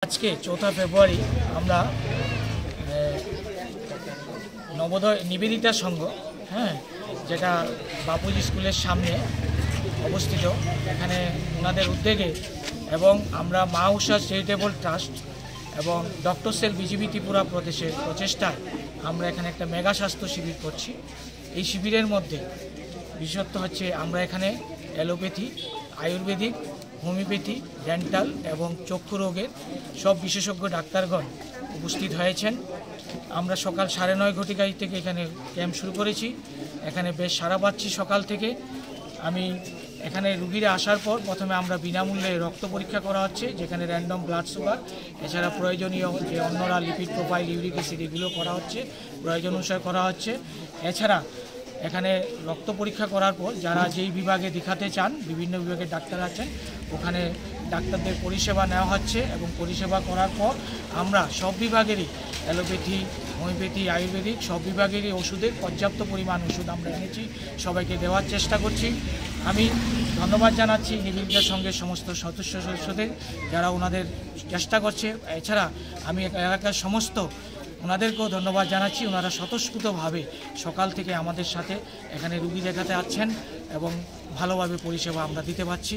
आज के 4 फेब्रुआरी আমরা নবোদয় নিবেদিতা সংঘ যেটা বাপুজি স্কুলের সামনে অবস্থিত এখানে ওনাদের উদ্যোগে এবং আমরা মা উষা চ্যারিটেবল ট্রাস্ট এবং ডক্টর সেল বিজেপি ত্রিপুরা প্রদেশের প্রচেষ্টায় আমরা এখানে একটা মেগা স্বাস্থ্য শিবির করছি। এই শিবিরের মধ্যে বিশেষত্ব হচ্ছে আমরা এখানে অ্যালোপ্যাথি, আয়ুর্বেদিক, হোমিওপ্যাথি, ডেন্টাল এবং চক্ষু রোগের সব বিশেষজ্ঞ ডাক্তারগণ উপস্থিত হয়েছেন। আমরা সকাল 9:30 ঘটিকায় থেকে এখানে ক্যাম্প শুরু করেছি। এখানে বেশ সাড়া পাচ্ছি সকাল থেকে। আমি এখানে রুগীরা আসার পর প্রথমে আমরা বিনামূল্যে রক্ত পরীক্ষা করা হচ্ছে, যেখানে র্যান্ডম ব্লাড সুগার, এছাড়া প্রয়োজনীয় যে অন্যরা লিপিড প্রোফাইল, ইউরিক অ্যাসিড এগুলো করা হচ্ছে, প্রয়োজন অনুসারে করা হচ্ছে। এছাড়া এখানে রক্ত পরীক্ষা করার পর যারা যেই বিভাগে দেখাতে চান, বিভিন্ন বিভাগের ডাক্তার আছেন, ওখানে ডাক্তারদের পরিষেবা নেওয়া হচ্ছে এবং পরিষেবা করার পর আমরা সব বিভাগেরই অ্যালোপ্যাথি, হোমিওপ্যাথি, আয়ুর্বেদিক সব বিভাগেরই ওষুধের পর্যাপ্ত পরিমাণ ওষুধ আমরা এনেছি, সবাইকে দেওয়ার চেষ্টা করছি। আমি ধন্যবাদ জানাচ্ছি নিবেদিতার সঙ্গে সমস্ত সদস্যদের যারা ওনাদের চেষ্টা করছে। এছাড়া আমি এলাকার সমস্ত ওনাদেরকেও ধন্যবাদ জানাচ্ছি। ওনারা স্বতঃস্ফূর্তভাবে সকাল থেকে আমাদের সাথে এখানে রুগী দেখাতে আসছেন এবং ভালোভাবে পরিষেবা আমরা দিতে পারছি।